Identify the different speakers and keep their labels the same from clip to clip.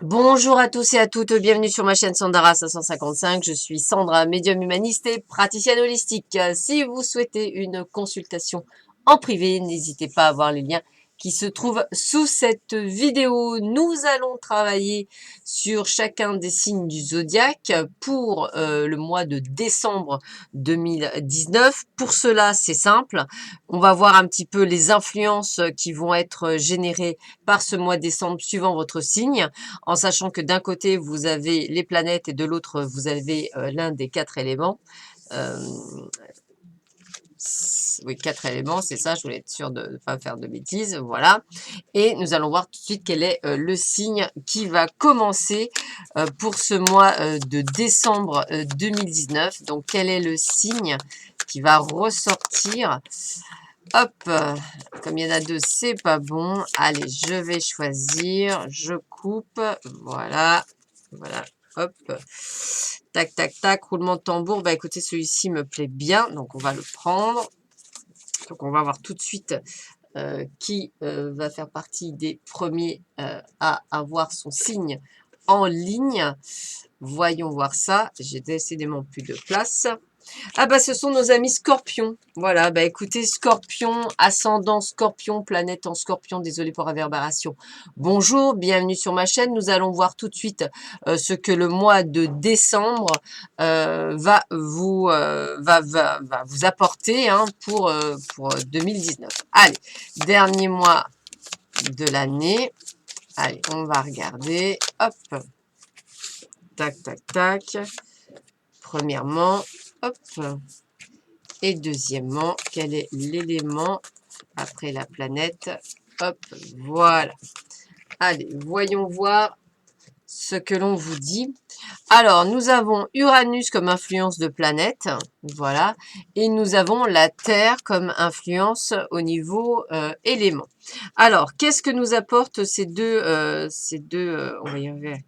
Speaker 1: Bonjour à tous et à toutes, bienvenue sur ma chaîne Sandara 555. Je suis Sandra, médium humaniste et praticienne holistique. Si vous souhaitez une consultation en privé, n'hésitez pas à voir les liens qui se trouvent sous cette vidéo. Nous allons travailler sur chacun des signes du zodiaque pour le mois de décembre 2019. Pour cela, c'est simple. On va voir un petit peu les influences qui vont être générées par ce mois de décembre suivant votre signe, en sachant que d'un côté, vous avez les planètes et de l'autre, vous avez l'un des 4 éléments. Euh, oui, 4 éléments, c'est ça, je voulais être sûre de ne pas faire de bêtises, voilà. Et nous allons voir tout de suite quel est le signe qui va commencer pour ce mois de décembre 2019. Donc, quel est le signe qui va ressortir? Hop, comme il y en a deux, c'est pas bon. Allez, je vais choisir, je coupe, voilà, voilà, hop, tac, tac, tac, roulement de tambour. Bah écoutez, celui-ci me plaît bien, donc on va le prendre. Donc on va voir tout de suite qui va faire partie des premiers à avoir son signe en ligne. Voyons voir ça. J'ai décidément plus de place. Ah bah ce sont nos amis Scorpions. Voilà, bah écoutez, Scorpion, ascendant Scorpion, planète en Scorpion, désolé pour la réverbération. Bonjour, bienvenue sur ma chaîne. Nous allons voir tout de suite ce que le mois de décembre va vous apporter pour 2019. Allez, dernier mois de l'année. Allez, on va regarder. Hop, tac, tac, tac. Premièrement, hop. Et deuxièmement, quel est l'élément après la planète? Hop, voilà. Allez, voyons voir ce que l'on vous dit. Alors, nous avons Uranus comme influence de planète, voilà, et nous avons la Terre comme influence au niveau élément. Alors, qu'est-ce que nous apportent on va y arriver,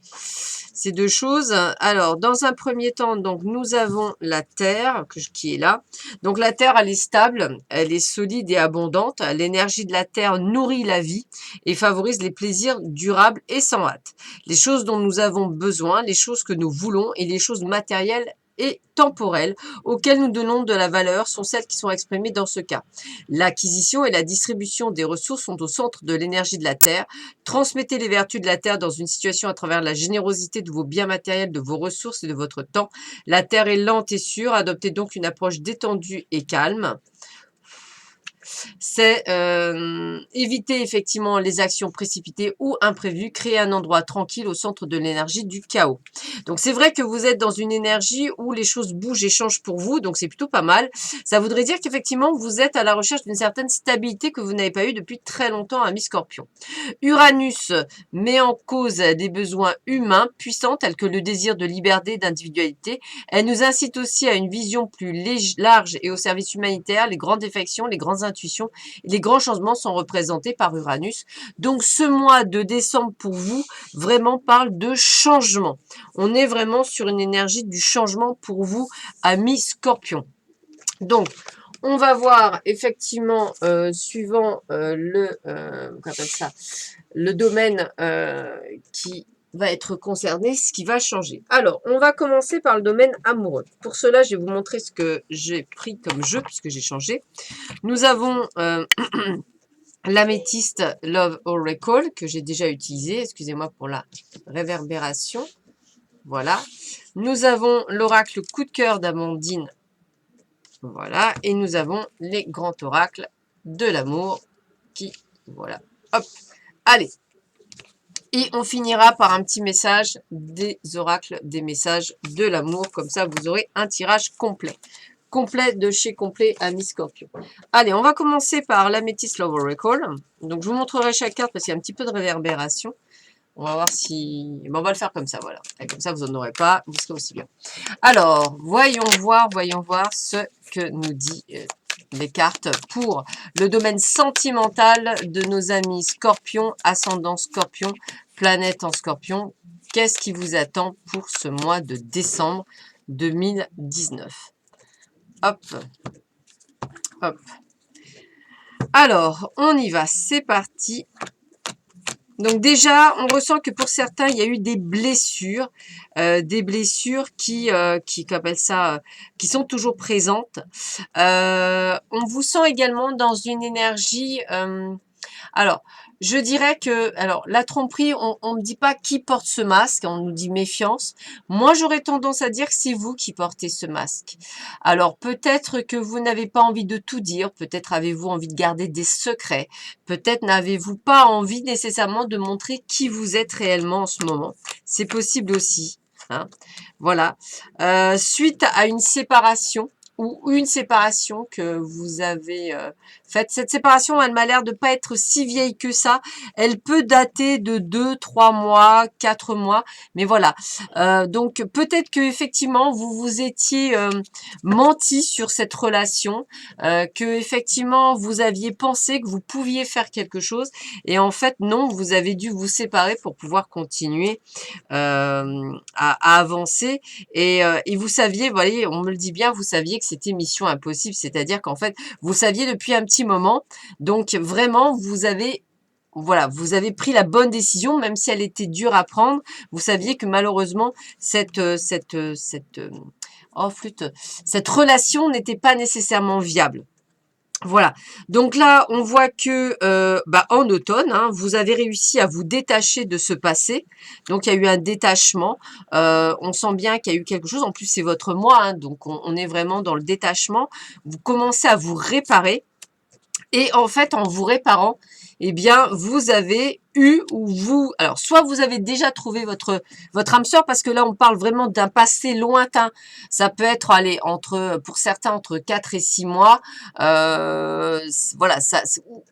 Speaker 1: ces deux choses? Alors, dans un premier temps, donc nous avons la Terre qui est là. Donc, la Terre, elle est stable, elle est solide et abondante. L'énergie de la Terre nourrit la vie et favorise les plaisirs durables et sans hâte. Les choses dont nous avons besoin, les choses que nous voulons et les choses matérielles et temporelles auxquelles nous donnons de la valeur sont celles qui sont exprimées dans ce cas. L'acquisition et la distribution des ressources sont au centre de l'énergie de la Terre. Transmettez les vertus de la Terre dans une situation à travers la générosité de vos biens matériels, de vos ressources et de votre temps. La Terre est lente et sûre, adoptez donc une approche détendue et calme. C'est éviter effectivement les actions précipitées ou imprévues, créer un endroit tranquille au centre de l'énergie du chaos. Donc c'est vrai que vous êtes dans une énergie où les choses bougent et changent pour vous, donc c'est plutôt pas mal. Ça voudrait dire qu'effectivement vous êtes à la recherche d'une certaine stabilité que vous n'avez pas eu depuis très longtemps, ami Scorpion. Uranus met en cause des besoins humains puissants tels que le désir de liberté, d'individualité. Elle nous incite aussi à une vision plus large et au service humanitaire. Les grandes défections, les grandes intuitions et les grands changements sont représentés par Uranus. Donc ce mois de décembre pour vous vraiment parle de changement. On est vraiment sur une énergie du changement pour vous, amis Scorpion. Donc, on va voir effectivement, suivant le domaine qui va être concerné, ce qui va changer. Alors, on va commencer par le domaine amoureux. Pour cela, je vais vous montrer ce que j'ai pris comme jeu, puisque j'ai changé. Nous avons l'améthyste Love Oracle, que j'ai déjà utilisé. Excusez-moi pour la réverbération. Voilà. Nous avons l'oracle coup de cœur d'Amandine. Voilà. Et nous avons les grands oracles de l'amour qui, voilà. Hop. Allez. Et on finira par un petit message des oracles, des messages de l'amour. Comme ça, vous aurez un tirage complet. Complet de chez complet, ami Scorpion. Allez, on va commencer par l'améthyste Love Oracle. Donc, je vous montrerai chaque carte parce qu'il y a un petit peu de réverbération. On va voir si... Bon, on va le faire comme ça, voilà. Et comme ça, vous n'en aurez pas. Vous serez aussi bien. Alors, voyons voir ce que nous dit les cartes pour le domaine sentimental de nos amis Scorpion, ascendant Scorpion, planète en Scorpion. Qu'est-ce qui vous attend pour ce mois de décembre 2019? Hop, hop. Alors, on y va, c'est parti. Donc déjà, on ressent que pour certains, il y a eu des blessures qui qu'appelle ça, qui sont toujours présentes. On vous sent également dans une énergie, alors, je dirais que, alors, la tromperie, on me dit pas qui porte ce masque, on nous dit méfiance. Moi, j'aurais tendance à dire que c'est vous qui portez ce masque. Alors, peut-être que vous n'avez pas envie de tout dire, peut-être avez-vous envie de garder des secrets, peut-être n'avez-vous pas envie nécessairement de montrer qui vous êtes réellement en ce moment. C'est possible aussi, hein. Voilà. Suite à une séparation, ou une séparation que vous avez faite. Cette séparation, elle m'a l'air de pas être si vieille que ça. Elle peut dater de 2, 3 mois, 4 mois. Mais voilà. Donc peut-être que effectivement vous vous étiez menti sur cette relation, que effectivement vous aviez pensé que vous pouviez faire quelque chose. Et en fait, non, vous avez dû vous séparer pour pouvoir continuer à avancer. Et vous saviez, vous voyez, on me le dit bien, vous saviez que c'était mission impossible, c'est-à-dire qu'en fait, vous saviez depuis un petit moment, donc vraiment, vous avez, voilà, vous avez pris la bonne décision, même si elle était dure à prendre. Vous saviez que malheureusement, oh flûte, cette relation n'était pas nécessairement viable. Voilà. Donc là, on voit que en automne, hein, vous avez réussi à vous détacher de ce passé. Donc il y a eu un détachement. On sent bien qu'il y a eu quelque chose. En plus, c'est votre moi, hein, donc on est vraiment dans le détachement. Vous commencez à vous réparer. Et en fait, en vous réparant, eh bien, vous avez eu ou vous, alors soit vous avez déjà trouvé votre âme sœur, parce que là on parle vraiment d'un passé lointain. Ça peut être, allez, pour certains entre 4 et 6 mois. Voilà, ça,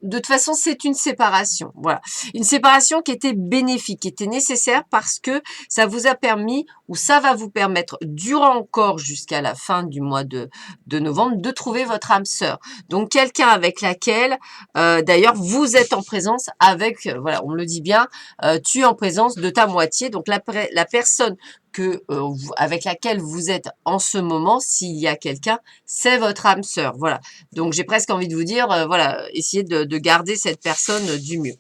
Speaker 1: de toute façon c'est une séparation. Voilà, une séparation qui était bénéfique, qui était nécessaire parce que ça vous a permis ou ça va vous permettre, durant encore jusqu'à la fin du mois de novembre, de trouver votre âme sœur. Donc quelqu'un avec laquelle, d'ailleurs, vous êtes en présence avec, voilà, on me le dit bien, tu es en présence de ta moitié. Donc la personne avec laquelle vous êtes en ce moment, s'il y a quelqu'un, c'est votre âme sœur. Voilà. Donc j'ai presque envie de vous dire, voilà, essayez de garder cette personne du mieux.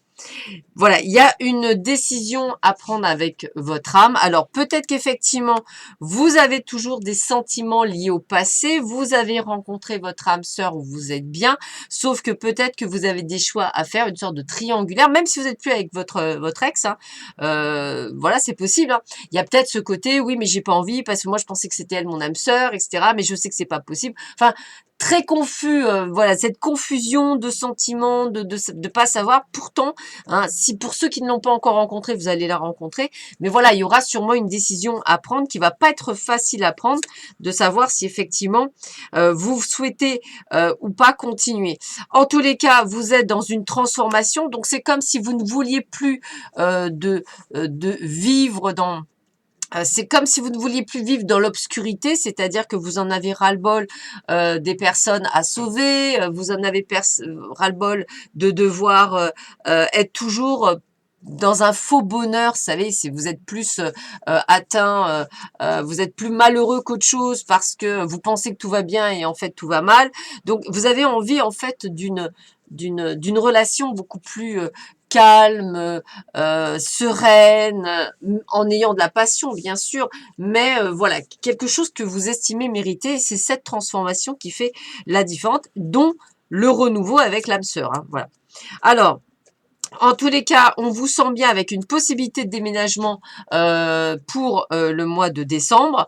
Speaker 1: Voilà, il y a une décision à prendre avec votre âme. Alors peut-être qu'effectivement, vous avez toujours des sentiments liés au passé. Vous avez rencontré votre âme sœur où vous êtes bien, sauf que peut-être que vous avez des choix à faire, une sorte de triangulaire, même si vous n'êtes plus avec votre ex. Hein. Voilà, c'est possible. Hein. Il y a peut-être ce côté, oui, mais j'ai pas envie parce que moi je pensais que c'était elle mon âme sœur, etc. Mais je sais que c'est pas possible. Enfin, très confus. Voilà, cette confusion de sentiments, de pas savoir. Pourtant, hein, si pour ceux qui ne l'ont pas encore rencontré, vous allez la rencontrer. Mais voilà, il y aura sûrement une décision à prendre qui va pas être facile à prendre, de savoir si effectivement vous souhaitez ou pas continuer. En tous les cas, vous êtes dans une transformation, donc c'est comme si vous ne vouliez plus de vivre dans... C'est comme si vous ne vouliez plus vivre dans l'obscurité, c'est-à-dire que vous en avez ras-le-bol des personnes à sauver, vous en avez ras-le-bol de devoir être toujours dans un faux bonheur, vous savez, si vous êtes plus atteint, vous êtes plus malheureux qu'autre chose parce que vous pensez que tout va bien et en fait tout va mal. Donc vous avez envie en fait d'une relation beaucoup plus calme, sereine, en ayant de la passion bien sûr, mais voilà, quelque chose que vous estimez mériter. C'est cette transformation qui fait la différence, dont le renouveau avec l'âme sœur. Hein, voilà. Alors, en tous les cas, on vous sent bien avec une possibilité de déménagement pour le mois de décembre.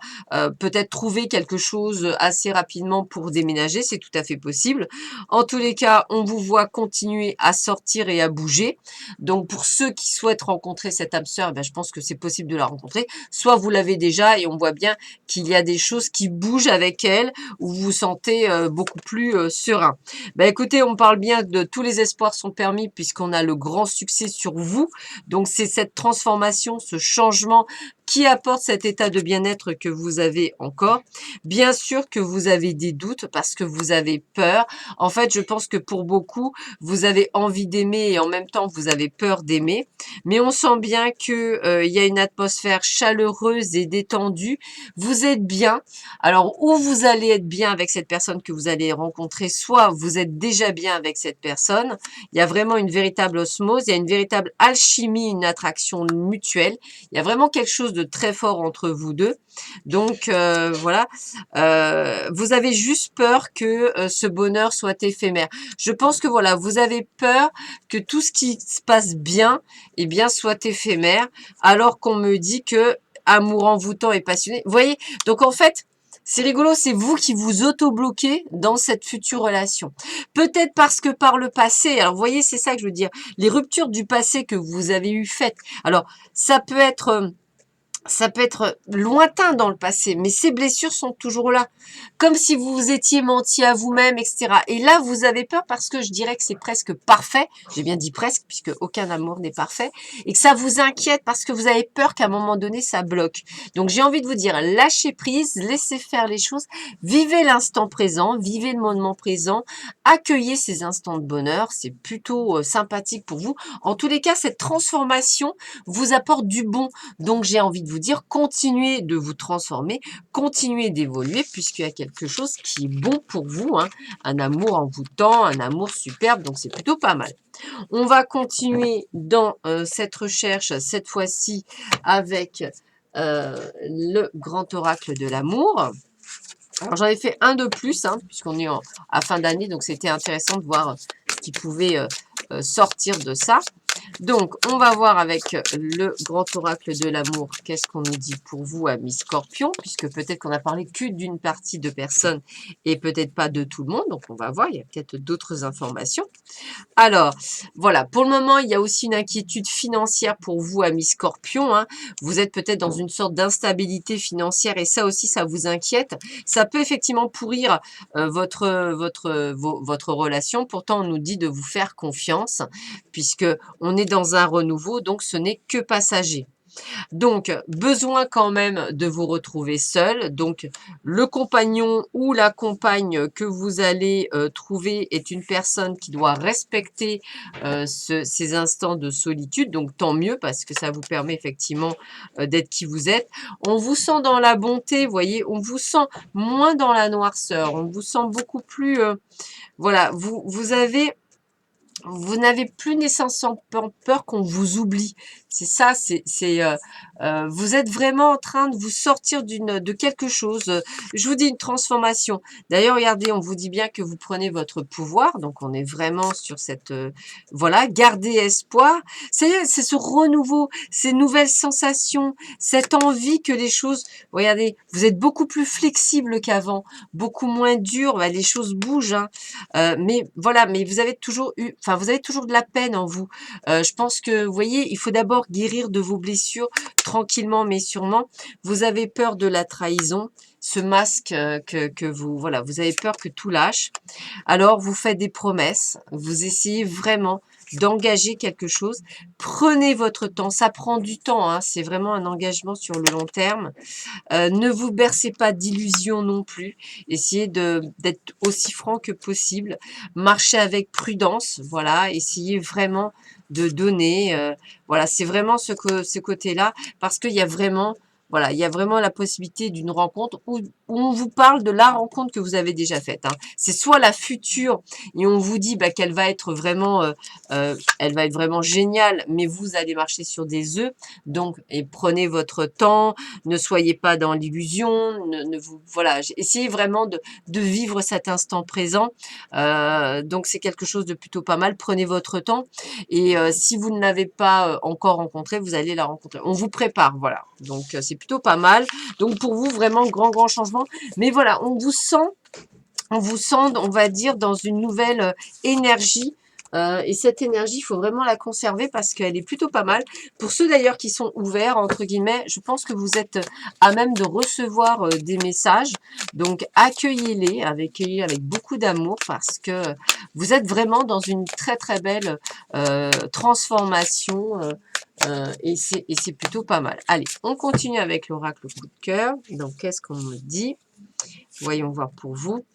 Speaker 1: Peut-être trouver quelque chose assez rapidement pour déménager, c'est tout à fait possible. En tous les cas, on vous voit continuer à sortir et à bouger. Donc pour ceux qui souhaitent rencontrer cette âme sœur, ben, je pense que c'est possible de la rencontrer. Soit vous l'avez déjà et on voit bien qu'il y a des choses qui bougent avec elle, où vous vous sentez beaucoup plus serein. Ben, écoutez, on parle bien de tous les espoirs sont permis puisqu'on a le grand succès sur vous. Donc c'est cette transformation, ce changement qui apporte cet état de bien-être que vous avez encore. Bien sûr que vous avez des doutes parce que vous avez peur. En fait, je pense que pour beaucoup, vous avez envie d'aimer et en même temps, vous avez peur d'aimer. Mais on sent bien que, il y a une atmosphère chaleureuse et détendue. Vous êtes bien. Alors, ou vous allez être bien avec cette personne que vous allez rencontrer, soit vous êtes déjà bien avec cette personne. Il y a vraiment une véritable osmose, il y a une véritable alchimie, une attraction mutuelle. Il y a vraiment quelque chose de très fort entre vous deux. Donc, voilà. Vous avez juste peur que ce bonheur soit éphémère. Je pense que voilà, vous avez peur que tout ce qui se passe bien, eh bien, soit éphémère, alors qu'on me dit que amour envoûtant et passionné. Vous voyez? Donc, en fait, c'est rigolo, c'est vous qui vous auto-bloquez dans cette future relation. Peut-être parce que par le passé, alors vous voyez, c'est ça que je veux dire, les ruptures du passé que vous avez eues faites. Alors, ça peut être lointain dans le passé, mais ces blessures sont toujours là. Comme si vous vous étiez menti à vous-même, etc. Et là, vous avez peur parce que je dirais que c'est presque parfait. J'ai bien dit presque, puisque aucun amour n'est parfait. Et que ça vous inquiète parce que vous avez peur qu'à un moment donné, ça bloque. Donc, j'ai envie de vous dire, lâchez prise, laissez faire les choses. Vivez l'instant présent, vivez le moment présent. Accueillez ces instants de bonheur. C'est plutôt sympathique pour vous. En tous les cas, cette transformation vous apporte du bon. Donc, j'ai envie de vous dire, continuez de vous transformer, continuez d'évoluer, puisqu'il y a quelque chose qui est bon pour vous, hein. Un amour envoûtant, un amour superbe, donc c'est plutôt pas mal. On va continuer dans cette recherche, cette fois-ci, avec le grand oracle de l'amour. Alors, j'en ai fait un de plus, hein, puisqu'on est à fin d'année, donc c'était intéressant de voir ce qui pouvait sortir de ça. Donc, on va voir avec le grand oracle de l'amour, qu'est-ce qu'on nous dit pour vous, amis Scorpion, puisque peut-être qu'on a parlé que d'une partie de personnes et peut-être pas de tout le monde. Donc, on va voir, il y a peut-être d'autres informations. Alors, voilà, pour le moment, il y a aussi une inquiétude financière pour vous, amis Scorpion, hein. Vous êtes peut-être dans une sorte d'instabilité financière et ça aussi, ça vous inquiète. Ça peut effectivement pourrir votre relation. Pourtant, on nous dit de vous faire confiance puisque on est dans un renouveau, donc ce n'est que passager. Donc, besoin quand même de vous retrouver seul. Donc, le compagnon ou la compagne que vous allez trouver est une personne qui doit respecter ces instants de solitude. Donc, tant mieux parce que ça vous permet effectivement d'être qui vous êtes. On vous sent dans la bonté, vous voyez, on vous sent moins dans la noirceur. On vous sent beaucoup plus... voilà, vous n'avez plus nécessairement peur qu'on vous oublie. C'est ça, vous êtes vraiment en train de vous sortir de quelque chose. Je vous dis une transformation. D'ailleurs, regardez, on vous dit bien que vous prenez votre pouvoir. Donc, on est vraiment sur cette... voilà, gardez espoir. C'est ce renouveau, ces nouvelles sensations, cette envie que les choses... Regardez, vous êtes beaucoup plus flexible qu'avant, beaucoup moins dur. Bah, les choses bougent, hein. Mais voilà, mais vous avez toujours eu... Enfin, vous avez toujours de la peine en vous. Je pense que, vous voyez, il faut d'abord guérir de vos blessures tranquillement mais sûrement. Vous avez peur de la trahison, ce masque que vous... Voilà, vous avez peur que tout lâche. Alors, vous faites des promesses. Vous essayez vraiment d'engager quelque chose. Prenez votre temps. Ça prend du temps, hein. C'est vraiment un engagement sur le long terme. Ne vous bercez pas d'illusions non plus. Essayez d'être aussi franc que possible. Marchez avec prudence. Voilà, essayez vraiment de donner. Voilà, c'est vraiment ce côté-là parce qu'il y a vraiment... Voilà, il y a vraiment la possibilité d'une rencontre où on vous parle de la rencontre que vous avez déjà faite, hein. C'est soit la future et on vous dit bah, qu'elle va être vraiment, elle va être vraiment géniale, mais vous allez marcher sur des œufs. Donc, et prenez votre temps, ne soyez pas dans l'illusion, voilà, essayez vraiment de vivre cet instant présent. Donc, c'est quelque chose de plutôt pas mal. Prenez votre temps et si vous ne l'avez pas encore rencontrée, vous allez la rencontrer. On vous prépare, voilà. Donc, c'est plutôt pas mal. Donc, pour vous, vraiment, grand changement. Mais voilà, on vous sent, on va dire, dans une nouvelle énergie. Et cette énergie, il faut vraiment la conserver parce qu'elle est plutôt pas mal. Pour ceux d'ailleurs qui sont ouverts, entre guillemets, je pense que vous êtes à même de recevoir des messages. Donc, accueillez-les avec beaucoup d'amour parce que vous êtes vraiment dans une très belle transformation et c'est plutôt pas mal. Allez, on continue avec l'oracle coup de cœur. Donc, qu'est-ce qu'on me dit? Voyons voir pour vous.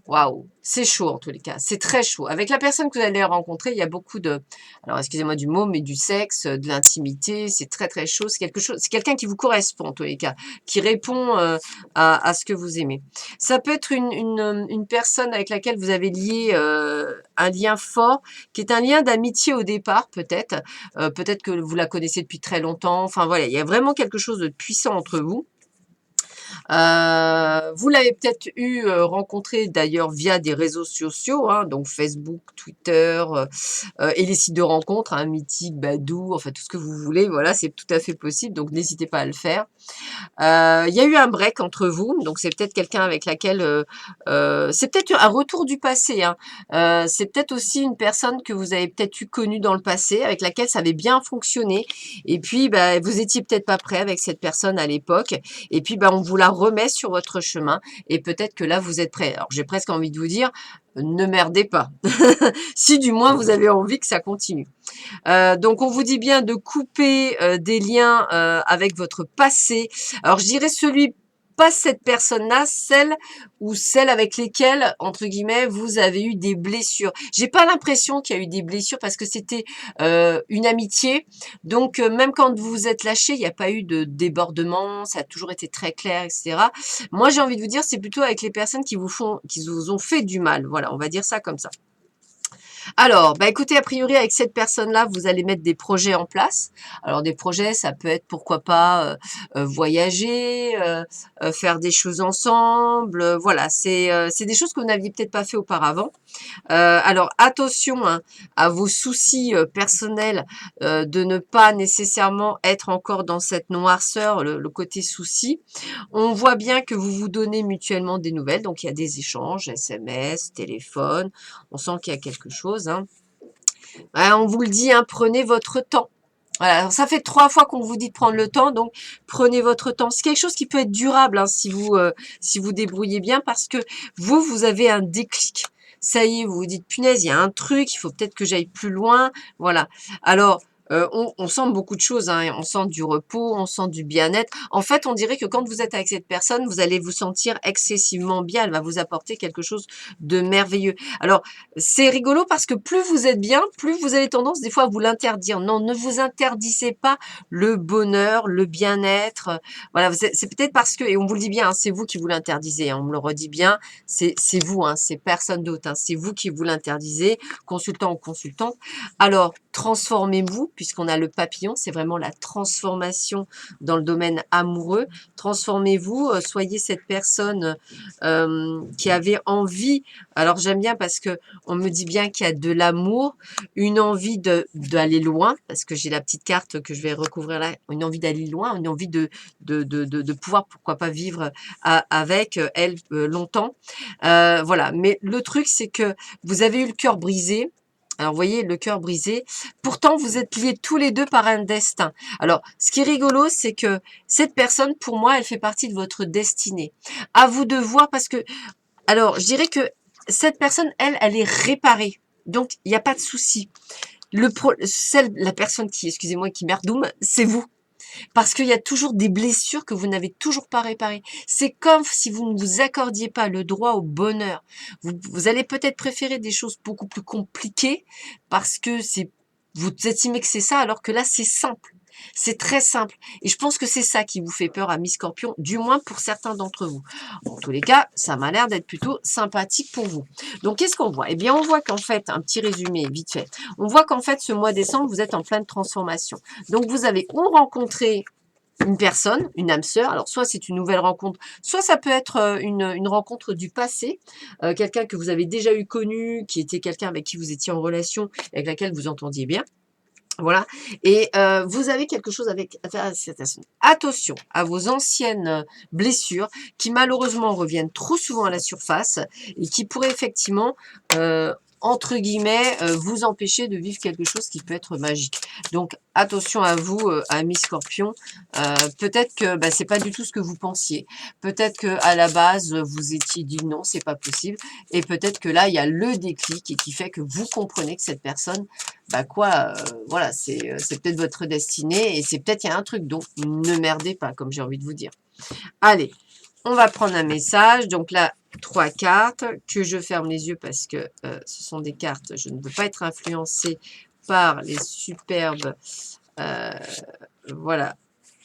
Speaker 1: Waouh, c'est chaud en tous les cas, c'est très chaud. Avec la personne que vous allez rencontrer, il y a beaucoup de, alors excusez-moi du mot, mais du sexe, de l'intimité, c'est très très chaud. C'est quelque chose, c'est quelqu'un qui vous correspond en tous les cas, qui répond à ce que vous aimez. Ça peut être une personne avec laquelle vous avez lié un lien fort, qui est un lien d'amitié au départ peut-être. Peut-être que vous la connaissez depuis très longtemps. Enfin voilà, il y a vraiment quelque chose de puissant entre vous. Vous l'avez peut-être eu rencontré d'ailleurs via des réseaux sociaux, hein, donc Facebook, Twitter et les sites de rencontres, hein, Mythique, Badoo, enfin tout ce que vous voulez, voilà, c'est tout à fait possible, donc n'hésitez pas à le faire. Il y a eu un break entre vous, donc c'est peut-être quelqu'un avec laquelle, c'est peut-être un retour du passé, hein. C'est peut-être aussi une personne que vous avez peut-être eu connue dans le passé, avec laquelle ça avait bien fonctionné, et puis bah, vous étiez peut-être pas prêt avec cette personne à l'époque, et puis bah, on vous la remet sur votre chemin, et peut-être que là vous êtes prêt. Alors j'ai presque envie de vous dire, ne merdez pas, si du moins vous avez envie que ça continue. Donc, on vous dit bien de couper des liens avec votre passé. Alors, je dirais celui, pas cette personne-là, celle ou celle avec lesquelles, entre guillemets, vous avez eu des blessures. J'ai pas l'impression qu'il y a eu des blessures parce que c'était une amitié. Donc, même quand vous vous êtes lâché, il n'y a pas eu de débordement, ça a toujours été très clair, etc. Moi, j'ai envie de vous dire, c'est plutôt avec les personnes qui vous ont fait du mal. Voilà, on va dire ça comme ça. Alors, bah écoutez, a priori, avec cette personne-là, vous allez mettre des projets en place. Alors, des projets, ça peut être, pourquoi pas, voyager, faire des choses ensemble. Voilà, c'est des choses que vous n'aviez peut-être pas fait auparavant. Alors attention, hein, à vos soucis, personnels, de ne pas nécessairement être encore dans cette noirceur, le côté souci. On voit bien que vous vous donnez mutuellement des nouvelles, donc il y a des échanges, SMS, téléphone, on sent qu'il y a quelque chose, hein. On vous le dit, hein, prenez votre temps. Voilà, alors ça fait 3 fois qu'on vous dit de prendre le temps, donc prenez votre temps. C'est quelque chose qui peut être durable, hein, si vous débrouillez bien, parce que vous avez un déclic. Ça y est, vous vous dites: «Punaise, il y a un truc, il faut peut-être que j'aille plus loin». Voilà. Alors, on sent beaucoup de choses, hein, on sent du repos, on sent du bien-être. En fait, on dirait que quand vous êtes avec cette personne, vous allez vous sentir excessivement bien. Elle va vous apporter quelque chose de merveilleux. Alors, c'est rigolo parce que plus vous êtes bien, plus vous avez tendance des fois à vous l'interdire. Non, ne vous interdisez pas le bonheur, le bien-être. Voilà, c'est peut-être parce que, et on vous le dit bien, hein, c'est vous qui vous l'interdisez, hein, on me le redit bien, c'est vous, hein, c'est personne d'autre, hein, c'est vous qui vous l'interdisez, consultant ou consultante. Alors, transformez-vous, puisqu'on a le papillon, c'est vraiment la transformation dans le domaine amoureux. Transformez-vous, soyez cette personne qui avait envie. Alors, j'aime bien parce que on me dit bien qu'il y a de l'amour, une envie d'aller loin, parce que j'ai la petite carte que je vais recouvrir là, une envie d'aller loin, une envie de pouvoir, pourquoi pas, vivre avec elle longtemps. Voilà, mais le truc, c'est que vous avez eu le cœur brisé. Alors, vous voyez, le cœur brisé. Pourtant, vous êtes liés tous les deux par un destin. Alors, ce qui est rigolo, c'est que cette personne, pour moi, elle fait partie de votre destinée. À vous de voir, parce que, alors, je dirais que cette personne, elle est réparée. Donc, il n'y a pas de souci. La personne qui, excusez-moi, qui merdoum, c'est vous. Parce qu'il y a toujours des blessures que vous n'avez toujours pas réparées. C'est comme si vous ne vous accordiez pas le droit au bonheur. Vous allez peut-être préférer des choses beaucoup plus compliquées parce que vous estimez que c'est ça, alors que là, c'est simple. C'est très simple. Et je pense que c'est ça qui vous fait peur à Mi-Scorpion, du moins pour certains d'entre vous. En tous les cas, ça m'a l'air d'être plutôt sympathique pour vous. Donc, qu'est-ce qu'on voit? Eh bien, on voit qu'en fait, un petit résumé vite fait, on voit qu'en fait, ce mois décembre, vous êtes en pleine transformation. Donc, vous avez ou rencontré une personne, une âme sœur. Alors, soit c'est une nouvelle rencontre, soit ça peut être une rencontre du passé, quelqu'un que vous avez déjà eu connu, qui était quelqu'un avec qui vous étiez en relation, avec laquelle vous entendiez bien. Voilà, et vous avez quelque chose à faire avec cette personne. Attention à vos anciennes blessures qui malheureusement reviennent trop souvent à la surface et qui pourraient effectivement entre guillemets, vous empêcher de vivre quelque chose qui peut être magique. Donc, attention à vous, amis Scorpion. Peut-être que bah, c'est pas du tout ce que vous pensiez. Peut-être que à la base, vous étiez dit non, c'est pas possible. Et peut-être que là, il y a le déclic et qui fait que vous comprenez que cette personne, bah quoi, voilà, c'est peut-être votre destinée et c'est peut-être il y a un truc. Donc, ne merdez pas, comme j'ai envie de vous dire. Allez, on va prendre un message. Donc là, 3 cartes que je ferme les yeux parce que ce sont des cartes. Je ne veux pas être influencée par les superbes. Voilà.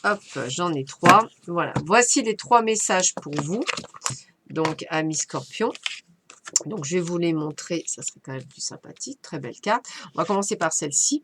Speaker 1: Hop, j'en ai 3. Voilà. Voici les 3 messages pour vous. Donc, amis Scorpion. Donc, je vais vous les montrer. Ça serait quand même plus sympathique. Très belle carte. On va commencer par celle-ci.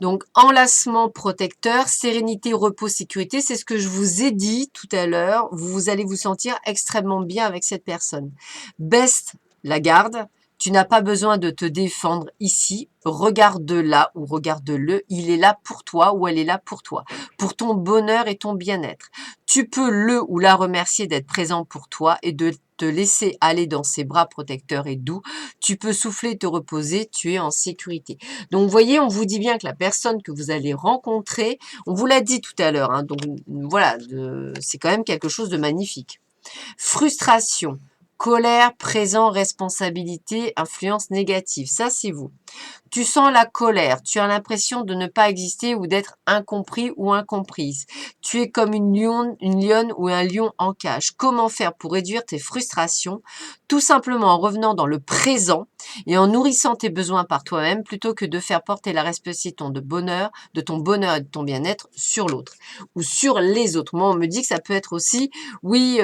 Speaker 1: Donc, enlacement protecteur, sérénité, repos, sécurité, c'est ce que je vous ai dit tout à l'heure. Vous allez vous sentir extrêmement bien avec cette personne. Best, la garde. Tu n'as pas besoin de te défendre ici. Regarde-la ou regarde-le. Il est là pour toi ou elle est là pour toi, pour ton bonheur et ton bien-être. Tu peux le ou la remercier d'être présent pour toi et de te laisser aller dans ses bras protecteurs et doux. Tu peux souffler, te reposer, tu es en sécurité. Donc, vous voyez, on vous dit bien que la personne que vous allez rencontrer, on vous l'a dit tout à l'heure, hein, donc voilà, c'est quand même quelque chose de magnifique. Frustration, colère, présent, responsabilité, influence négative, ça c'est vous. Tu sens la colère, tu as l'impression de ne pas exister ou d'être incompris ou incomprise. Tu es comme une lionne ou un lion en cage. Comment faire pour réduire tes frustrations? Tout simplement en revenant dans le présent et en nourrissant tes besoins par toi-même plutôt que de faire porter la responsabilité de ton bonheur et de ton bien-être sur l'autre ou sur les autres. Moi, on me dit que ça peut être aussi, oui,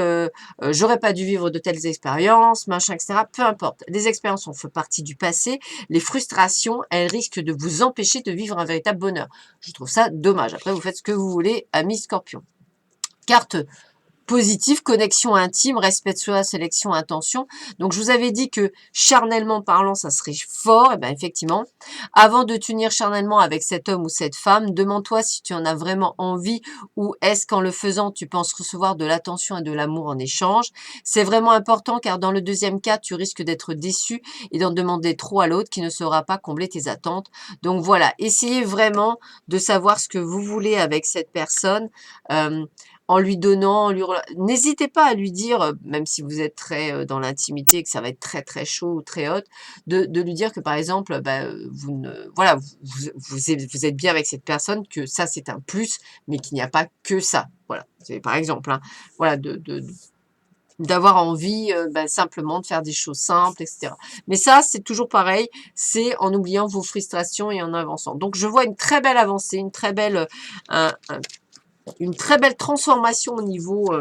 Speaker 1: j'aurais pas dû vivre de telles expériences, machin, etc. Peu importe. Les expériences ont fait partie du passé. Les frustrations, elles risquent de vous empêcher de vivre un véritable bonheur. Je trouve ça dommage. Après, vous faites ce que vous voulez, amis Scorpion. Carte positive, connexion intime, respect de soi, sélection, intention. Donc, je vous avais dit que charnellement parlant, ça serait fort. Et bien, effectivement, avant de t'unir charnellement avec cet homme ou cette femme, demande-toi si tu en as vraiment envie ou est-ce qu'en le faisant, tu penses recevoir de l'attention et de l'amour en échange. C'est vraiment important car dans le deuxième cas, tu risques d'être déçu et d'en demander trop à l'autre qui ne saura pas combler tes attentes. Donc, voilà, essayez vraiment de savoir ce que vous voulez avec cette personne. En lui donnant, n'hésitez pas à lui dire, même si vous êtes très dans l'intimité et que ça va être très très chaud ou très hot, de lui dire que par exemple, bah, voilà, vous êtes bien avec cette personne, que ça c'est un plus, mais qu'il n'y a pas que ça. Voilà, c'est par exemple, hein, voilà, d'avoir envie bah, simplement de faire des choses simples, etc. Mais ça, c'est toujours pareil, c'est en oubliant vos frustrations et en avançant. Donc, je vois une très belle avancée, une très belle transformation au niveau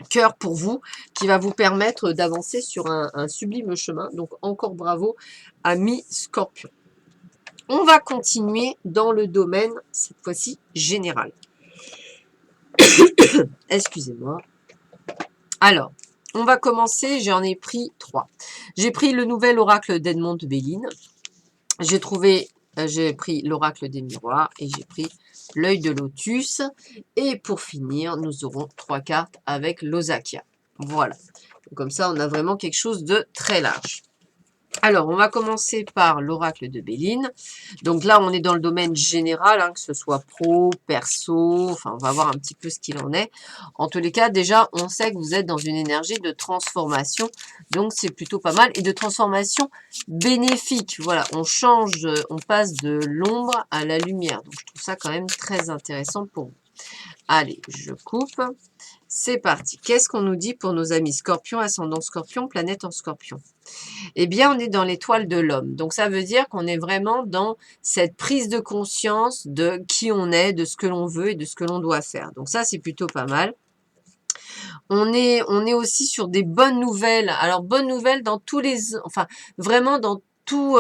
Speaker 1: cœur pour vous, qui va vous permettre d'avancer sur un sublime chemin. Donc, encore bravo, amis Scorpion. On va continuer dans le domaine, cette fois-ci, général. Excusez-moi. Alors, on va commencer, j'en ai pris 3. J'ai pris le nouvel oracle d'Edmond de Béline. J'ai pris l'oracle des miroirs et j'ai pris l'œil de lotus. Et pour finir, nous aurons 3 cartes avec l'Osakia. Voilà. Donc, comme ça, on a vraiment quelque chose de très large. Alors, on va commencer par l'oracle de Béline. Donc là, on est dans le domaine général, hein, que ce soit pro, perso, enfin, on va voir un petit peu ce qu'il en est. En tous les cas, déjà, on sait que vous êtes dans une énergie de transformation, donc c'est plutôt pas mal, et de transformation bénéfique. Voilà, on change, on passe de l'ombre à la lumière, donc je trouve ça quand même très intéressant pour vous. Allez, je coupe. C'est parti. Qu'est-ce qu'on nous dit pour nos amis Scorpion, ascendant Scorpion, planète en Scorpion? Eh bien, on est dans l'étoile de l'homme. Donc, ça veut dire qu'on est vraiment dans cette prise de conscience de qui on est, de ce que l'on veut et de ce que l'on doit faire. Donc, ça, c'est plutôt pas mal. On est aussi sur des bonnes nouvelles. Alors, bonnes nouvelles dans tous les... Enfin, vraiment dans tout,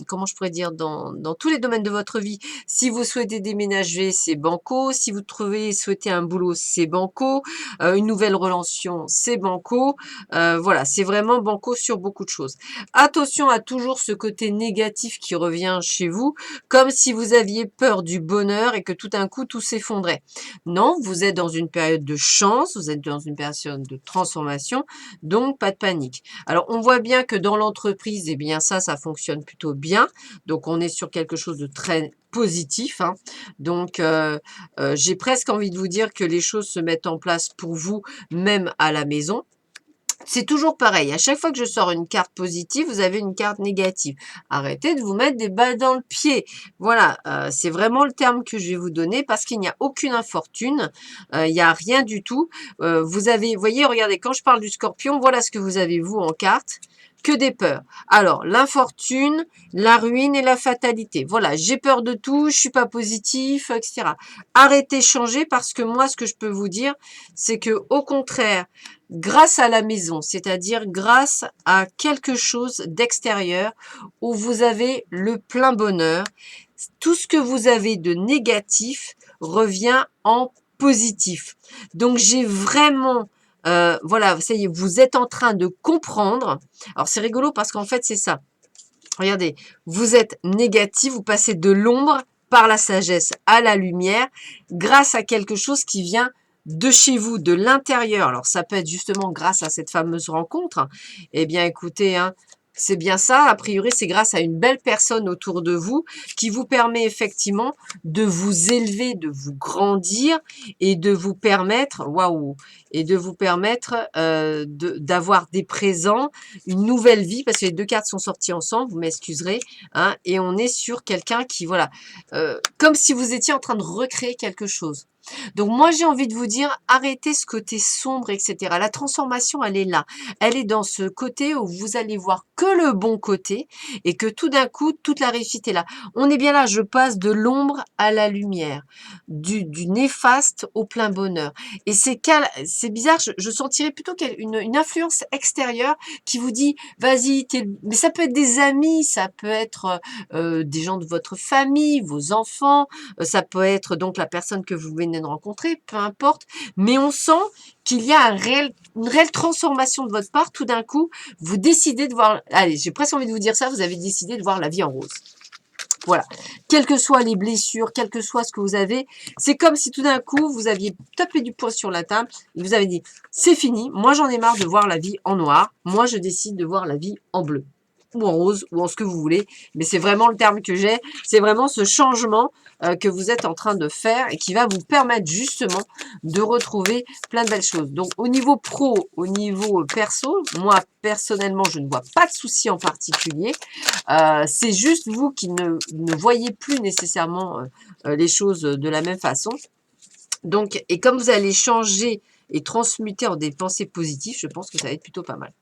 Speaker 1: comment je pourrais dire, dans tous les domaines de votre vie. Si vous souhaitez déménager, c'est banco. Si vous souhaitez un boulot, c'est banco. Une nouvelle relation, c'est banco. Voilà, c'est vraiment banco sur beaucoup de choses. Attention à toujours ce côté négatif qui revient chez vous, comme si vous aviez peur du bonheur et que tout d'un coup, tout s'effondrait. Non, vous êtes dans une période de chance, vous êtes dans une période de transformation, donc pas de panique. Alors, on voit bien que dans l'entreprise, eh bien ça fonctionne plutôt bien. Donc, on est sur quelque chose de très positif, hein. Donc, j'ai presque envie de vous dire que les choses se mettent en place pour vous, même à la maison. C'est toujours pareil. À chaque fois que je sors une carte positive, vous avez une carte négative. Arrêtez de vous mettre des balles dans le pied. Voilà, c'est vraiment le terme que je vais vous donner parce qu'il n'y a aucune infortune. Il n'y a rien du tout. Vous avez, voyez, regardez, quand je parle du scorpion, voilà ce que vous avez, vous, en carte. Que des peurs. Alors, l'infortune, la ruine et la fatalité. Voilà, j'ai peur de tout, je suis pas positif, etc. Arrêtez de changer parce que moi, ce que je peux vous dire, c'est que au contraire, grâce à la maison, c'est-à-dire grâce à quelque chose d'extérieur où vous avez le plein bonheur, tout ce que vous avez de négatif revient en positif. Donc j'ai vraiment, voilà, ça y est, vous êtes en train de comprendre. Alors c'est rigolo parce qu'en fait c'est ça. Regardez, vous êtes négatif, vous passez de l'ombre par la sagesse à la lumière grâce à quelque chose qui vient de chez vous, de l'intérieur. Alors, ça peut être justement grâce à cette fameuse rencontre. Eh bien, écoutez, hein, c'est bien ça. A priori, c'est grâce à une belle personne autour de vous qui vous permet effectivement de vous élever, de vous grandir et de vous permettre, waouh, et de vous permettre d'avoir des présents, une nouvelle vie, parce que les deux cartes sont sorties ensemble, vous m'excuserez, hein, et on est sur quelqu'un qui, voilà, comme si vous étiez en train de recréer quelque chose. Donc moi, j'ai envie de vous dire, arrêtez ce côté sombre, etc. La transformation, elle est là. Elle est dans ce côté où vous allez voir que le bon côté et que tout d'un coup, toute la réussite est là. On est bien là, je passe de l'ombre à la lumière, du néfaste au plein bonheur. Et c'est bizarre, je sentirais plutôt une influence extérieure qui vous dit, vas-y, mais ça peut être des amis, ça peut être des gens de votre famille, vos enfants, ça peut être donc la personne que vous venez de rencontrer, peu importe, mais on sent qu'il y a une réelle transformation de votre part. Tout d'un coup, vous décidez de voir, allez, j'ai presque envie de vous dire ça, vous avez décidé de voir la vie en rose. Voilà. Quelles que soient les blessures, quel que soit ce que vous avez, c'est comme si tout d'un coup, vous aviez tapé du poing sur la table et vous avez dit, c'est fini, moi j'en ai marre de voir la vie en noir, moi je décide de voir la vie en bleu ou en rose, ou en ce que vous voulez, mais c'est vraiment le terme que j'ai, c'est vraiment ce changement que vous êtes en train de faire et qui va vous permettre justement de retrouver plein de belles choses. Donc au niveau pro, au niveau perso, moi personnellement, je ne vois pas de souci en particulier, c'est juste vous qui ne voyez plus nécessairement les choses de la même façon. Donc, et comme vous allez changer et transmuter en des pensées positives, je pense que ça va être plutôt pas mal.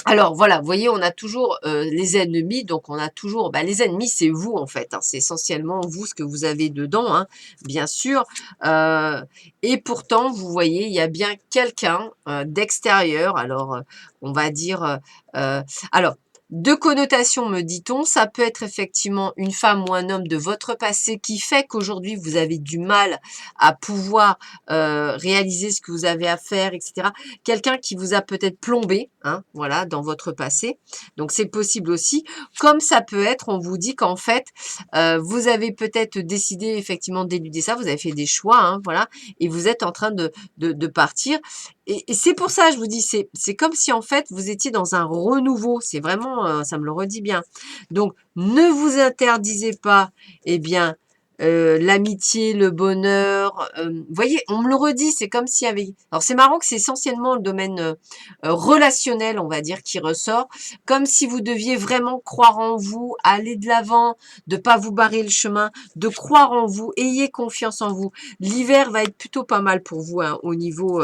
Speaker 1: Alors voilà, vous voyez, on a toujours les ennemis, donc on a toujours, les ennemis, c'est vous en fait, hein, c'est essentiellement vous, ce que vous avez dedans, hein, bien sûr. Et pourtant, vous voyez, il y a bien quelqu'un d'extérieur, alors on va dire, alors, deux connotations, me dit-on, ça peut être effectivement une femme ou un homme de votre passé qui fait qu'aujourd'hui vous avez du mal à pouvoir réaliser ce que vous avez à faire, etc. Quelqu'un qui vous a peut-être plombé, hein, voilà, dans votre passé. Donc, c'est possible aussi. Comme ça peut être, on vous dit qu'en fait, vous avez peut-être décidé effectivement d'éluder ça. Vous avez fait des choix, hein, voilà, et vous êtes en train de partir. Et c'est pour ça, je vous dis, c'est comme si en fait, vous étiez dans un renouveau. C'est vraiment, ça me le redit bien. Donc, ne vous interdisez pas, eh bien, l'amitié, le bonheur. Vous voyez, on me le redit, c'est comme s'il y avait... Alors, c'est marrant que c'est essentiellement le domaine relationnel, on va dire, qui ressort. Comme si vous deviez vraiment croire en vous, aller de l'avant, de pas vous barrer le chemin, de croire en vous, ayez confiance en vous. L'hiver va être plutôt pas mal pour vous, hein, au niveau...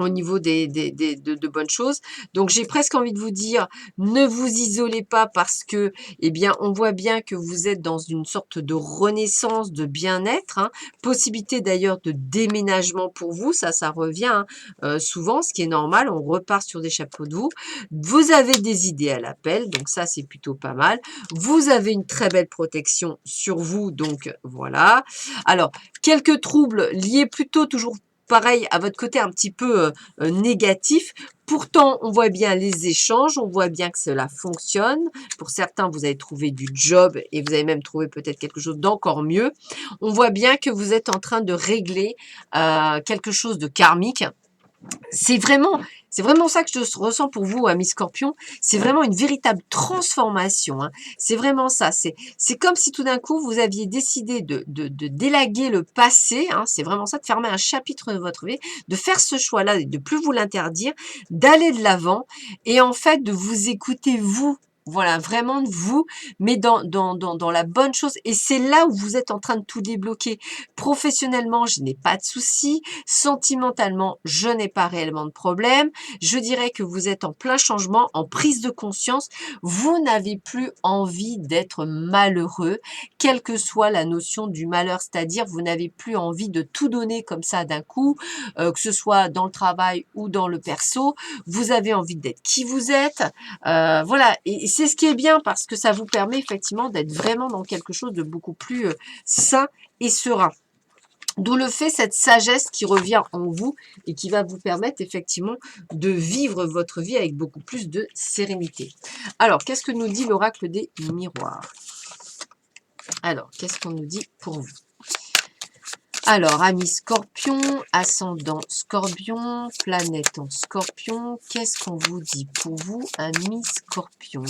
Speaker 1: au niveau de bonnes choses. Donc, j'ai presque envie de vous dire, ne vous isolez pas parce que, eh bien, on voit bien que vous êtes dans une sorte de renaissance, de bien-être, hein. Possibilité d'ailleurs de déménagement pour vous, ça revient hein, souvent, ce qui est normal. On repart sur des chapeaux de roue. Vous avez des idées à l'appel, donc ça, c'est plutôt pas mal. Vous avez une très belle protection sur vous, donc voilà. Alors, quelques troubles liés plutôt toujours pareil, à votre côté un petit peu négatif. Pourtant, on voit bien les échanges, on voit bien que cela fonctionne. Pour certains, vous avez trouvé du job et vous avez même trouvé peut-être quelque chose d'encore mieux. On voit bien que vous êtes en train de régler quelque chose de karmique. C'est vraiment ça que je ressens pour vous, amis Scorpion. C'est vraiment une véritable transformation. Hein. C'est vraiment ça. C'est comme si tout d'un coup, vous aviez décidé de d'élaguer le passé. Hein. C'est vraiment ça, de fermer un chapitre de votre vie, de faire ce choix-là, de plus vous l'interdire, d'aller de l'avant et en fait de vous écouter vous. Voilà, vraiment de vous, mais dans la bonne chose. Et c'est là où vous êtes en train de tout débloquer. Professionnellement, je n'ai pas de soucis. Sentimentalement, je n'ai pas réellement de problème. Je dirais que vous êtes en plein changement, en prise de conscience. Vous n'avez plus envie d'être malheureux, quelle que soit la notion du malheur, c'est-à-dire vous n'avez plus envie de tout donner comme ça d'un coup, que ce soit dans le travail ou dans le perso. Vous avez envie d'être qui vous êtes. Voilà, et c'est ce qui est bien parce que ça vous permet effectivement d'être vraiment dans quelque chose de beaucoup plus sain et serein. D'où le fait, cette sagesse qui revient en vous et qui va vous permettre effectivement de vivre votre vie avec beaucoup plus de sérénité. Alors, qu'est-ce que nous dit l'oracle des miroirs? Alors, qu'est-ce qu'on nous dit pour vous? Alors, amis Scorpion, ascendant Scorpion, planète en Scorpion, qu'est-ce qu'on vous dit pour vous, amis Scorpion?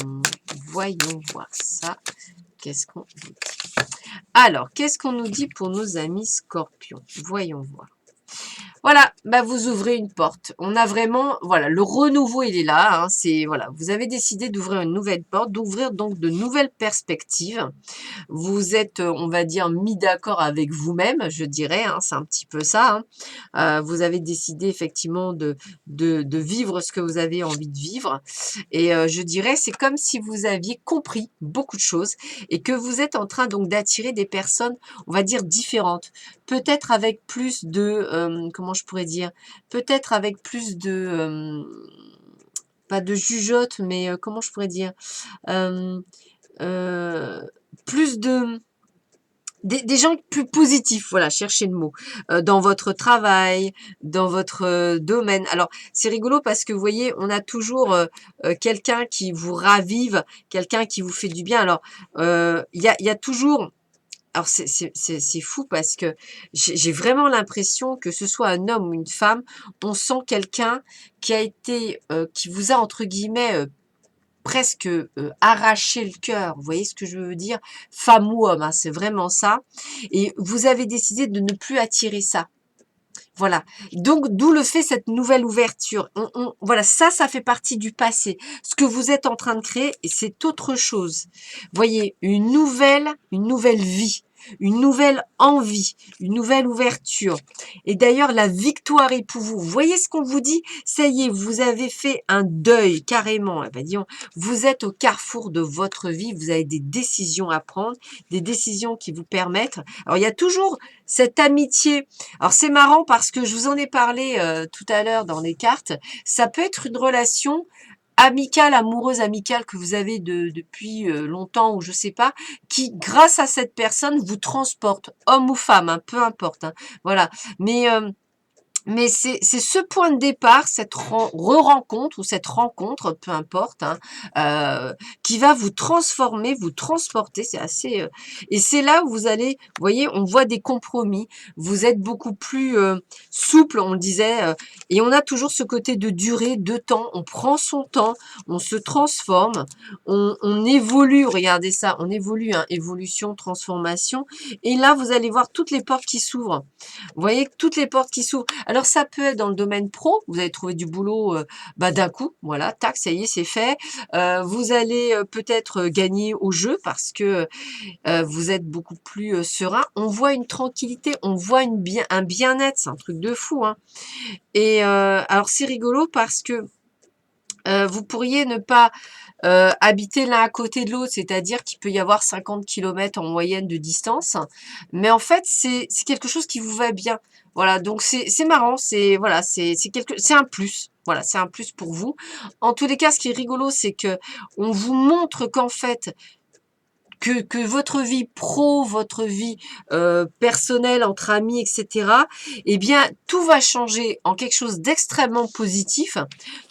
Speaker 1: Voyons voir ça. Qu'est-ce qu'on vous dit? Alors, qu'est-ce qu'on nous dit pour nos amis Scorpions? Voyons voir. Voilà, bah vous ouvrez une porte. On a vraiment, voilà, le renouveau, il est là. Hein, c'est voilà, vous avez décidé d'ouvrir une nouvelle porte, d'ouvrir donc de nouvelles perspectives. Vous êtes, on va dire, mis d'accord avec vous-même, je dirais. Hein, c'est un petit peu ça. Hein. Vous avez décidé effectivement de vivre ce que vous avez envie de vivre. Et je dirais, c'est comme si vous aviez compris beaucoup de choses et que vous êtes en train donc d'attirer des personnes, on va dire, différentes. Peut-être avec plus de, comment je pourrais dire, peut-être avec plus de, pas de jugeote, mais comment je pourrais dire, euh, euh, plus de, des gens plus positifs, voilà, cherchez le mot, dans votre travail, dans votre domaine. Alors, c'est rigolo parce que vous voyez, on a toujours quelqu'un qui vous ravive, quelqu'un qui vous fait du bien. Alors, il y a toujours... Alors, c'est fou parce que j'ai vraiment l'impression que ce soit un homme ou une femme, on sent quelqu'un qui a été, qui vous a, entre guillemets, presque arraché le cœur. Vous voyez ce que je veux dire? Femme ou homme, hein, c'est vraiment ça. Et vous avez décidé de ne plus attirer ça. Voilà. Donc, d'où le fait cette nouvelle ouverture. Voilà, ça fait partie du passé. Ce que vous êtes en train de créer, c'est autre chose. Voyez, une nouvelle vie, une nouvelle envie, une nouvelle ouverture. Et d'ailleurs, la victoire est pour vous. Vous voyez ce qu'on vous dit? Ça y est, vous avez fait un deuil, carrément. Eh ben, disons, vous êtes au carrefour de votre vie. Vous avez des décisions à prendre, des décisions qui vous permettent. Alors, il y a toujours cette amitié. Alors c'est marrant parce que je vous en ai parlé tout à l'heure dans les cartes. Ça peut être une relation amicale, amoureuse, amicale que vous avez depuis longtemps ou je sais pas, qui grâce à cette personne vous transporte, homme ou femme, hein, peu importe. Hein, voilà. Mais c'est ce point de départ, cette re-rencontre ou cette rencontre, peu importe, hein, qui va vous transformer, vous transporter. C'est assez... et c'est là où vous allez, vous voyez, on voit des compromis. Vous êtes beaucoup plus souple, on le disait. Et on a toujours ce côté de durée, de temps. On prend son temps, on se transforme, on évolue. Regardez ça, on évolue, hein, évolution, transformation. Et là, vous allez voir toutes les portes qui s'ouvrent. Vous voyez, toutes les portes qui s'ouvrent. Alors ça peut être dans le domaine pro, vous allez trouver du boulot d'un coup, voilà, tac, ça y est, c'est fait. Vous allez peut-être gagner au jeu parce que vous êtes beaucoup plus serein. On voit une tranquillité, on voit un bien-être, c'est un truc de fou, hein. Et alors c'est rigolo parce que vous pourriez ne pas habiter l'un à côté de l'autre, c'est-à-dire qu'il peut y avoir 50 kilomètres en moyenne de distance, mais en fait, c'est quelque chose qui vous va bien. Voilà, donc c'est marrant, voilà, c'est un plus. Voilà, c'est un plus pour vous. En tous les cas, ce qui est rigolo, c'est que on vous montre qu'en fait, que votre vie pro, votre vie personnelle, entre amis, etc., eh bien, tout va changer en quelque chose d'extrêmement positif.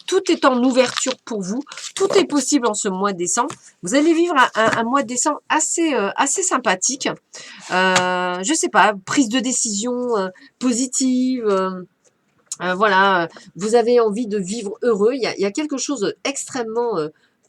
Speaker 1: Tout est en ouverture pour vous. Tout est possible en ce mois de décembre. Vous allez vivre un mois de décembre assez sympathique. Je sais pas, prise de décision positive. Voilà, vous avez envie de vivre heureux. Il y a quelque chose d'extrêmement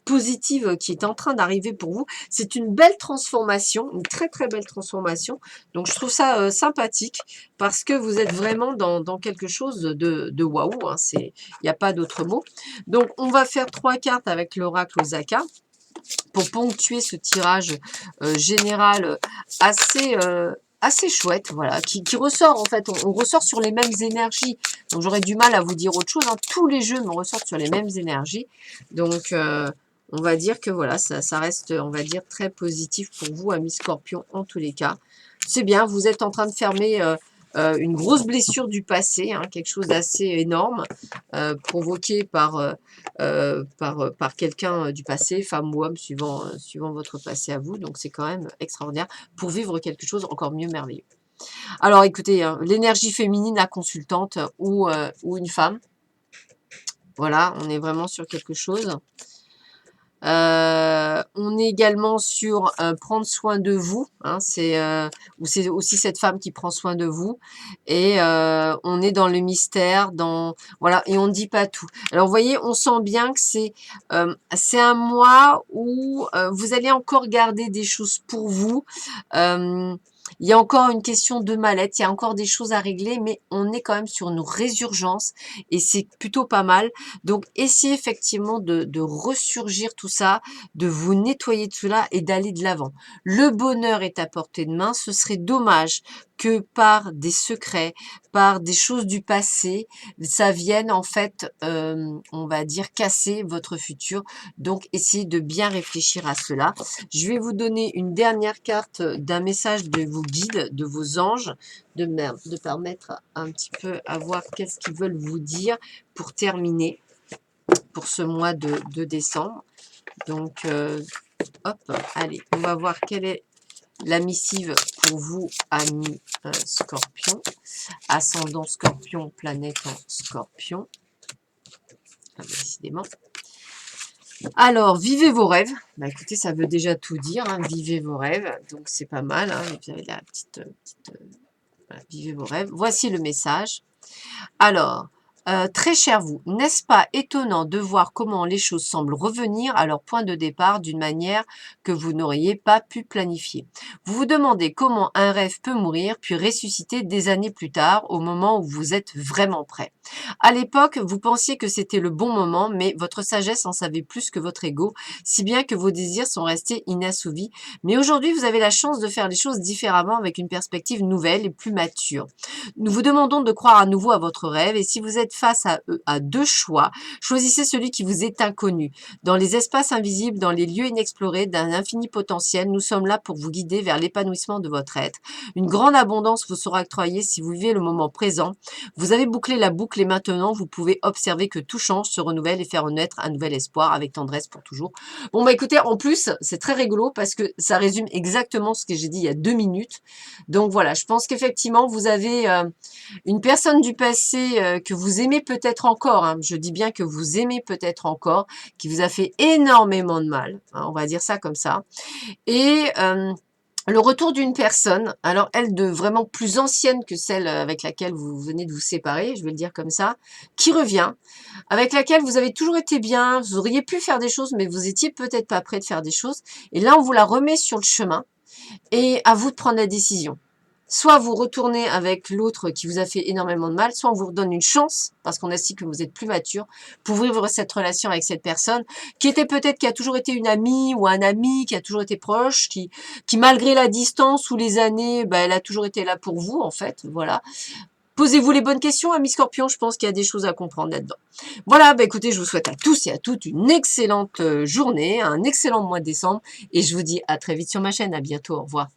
Speaker 1: positif qui est en train d'arriver pour vous. C'est une belle transformation, une très très belle transformation. Donc je trouve ça sympathique parce que vous êtes vraiment dans quelque chose de waouh, hein. Il n'y a pas d'autre mot. Donc on va faire 3 cartes avec l'oracle Osaka pour ponctuer ce tirage général assez chouette, voilà, qui ressort en fait, on ressort sur les mêmes énergies, donc j'aurais du mal à vous dire autre chose, hein. Tous les jeux me ressortent sur les mêmes énergies, donc on va dire que voilà, ça reste, on va dire, très positif pour vous, amis Scorpion, en tous les cas. C'est bien, vous êtes en train de fermer une grosse blessure du passé, hein, quelque chose d'assez énorme, provoqué par quelqu'un du passé, femme ou homme, suivant votre passé à vous. Donc, c'est quand même extraordinaire pour vivre quelque chose encore mieux merveilleux. Alors, écoutez, hein, l'énergie féminine, la consultante ou une femme. Voilà, on est vraiment sur quelque chose. On est également sur prendre soin de vous, hein, c'est aussi cette femme qui prend soin de vous et on est dans le mystère, voilà, et on ne dit pas tout. Alors vous voyez, on sent bien que c'est un mois où vous allez encore garder des choses pour vous. Il y a encore une question de mal-être, il y a encore des choses à régler, mais on est quand même sur une résurgence et c'est plutôt pas mal. Donc, essayez effectivement de ressurgir tout ça, de vous nettoyer de cela et d'aller de l'avant. Le bonheur est à portée de main. Ce serait dommage que par des secrets, par des choses du passé, ça vienne en fait, on va dire, casser votre futur. Donc, essayez de bien réfléchir à cela. Je vais vous donner une dernière carte d'un message de vos guides, de vos anges, de permettre un petit peu à voir qu'est-ce qu'ils veulent vous dire pour terminer pour ce mois de décembre. Donc, hop, allez, on va voir quelle est la missive pour vous, amis Scorpion, ascendant Scorpion, planète en Scorpion. Ah, décidément. Alors, vivez vos rêves. Bah, écoutez, ça veut déjà tout dire, hein, vivez vos rêves, donc c'est pas mal. Hein, et puis, la voilà, vivez vos rêves. Voici le message. Alors, très cher vous, n'est-ce pas étonnant de voir comment les choses semblent revenir à leur point de départ d'une manière que vous n'auriez pas pu planifier? Vous vous demandez comment un rêve peut mourir puis ressusciter des années plus tard, au moment où vous êtes vraiment prêt. À l'époque, vous pensiez que c'était le bon moment, mais votre sagesse en savait plus que votre ego, si bien que vos désirs sont restés inassouvis. Mais aujourd'hui, vous avez la chance de faire les choses différemment avec une perspective nouvelle et plus mature. Nous vous demandons de croire à nouveau à votre rêve et si vous êtes face à deux choix, choisissez celui qui vous est inconnu. Dans les espaces invisibles, dans les lieux inexplorés d'un infini potentiel, nous sommes là pour vous guider vers l'épanouissement de votre être. Une grande abondance vous sera octroyée si vous vivez le moment présent. Vous avez bouclé la boucle et maintenant vous pouvez observer que tout change, se renouvelle et faire naître un nouvel espoir avec tendresse pour toujours. Bon bah écoutez, en plus, c'est très rigolo parce que ça résume exactement ce que j'ai dit il y a 2 minutes. Donc voilà, je pense qu'effectivement, vous avez une personne du passé que vous aimez peut-être encore, hein, je dis bien que vous aimez peut-être encore, qui vous a fait énormément de mal, hein, on va dire ça comme ça. Et le retour d'une personne, alors elle de vraiment plus ancienne que celle avec laquelle vous venez de vous séparer, je vais le dire comme ça, qui revient, avec laquelle vous avez toujours été bien, vous auriez pu faire des choses, mais vous étiez peut-être pas prêt de faire des choses. Et là, on vous la remet sur le chemin et à vous de prendre la décision. soit vous retournez avec l'autre qui vous a fait énormément de mal, soit on vous redonne une chance, parce qu'on estime que vous êtes plus mature, pour vivre cette relation avec cette personne, qui était peut-être, qui a toujours été une amie ou un ami, qui a toujours été proche, qui malgré la distance ou les années, bah, elle a toujours été là pour vous, en fait, voilà. Posez-vous les bonnes questions, amis Scorpion, je pense qu'il y a des choses à comprendre là-dedans. Voilà, bah écoutez, je vous souhaite à tous et à toutes une excellente journée, un excellent mois de décembre, et je vous dis à très vite sur ma chaîne, à bientôt, au revoir.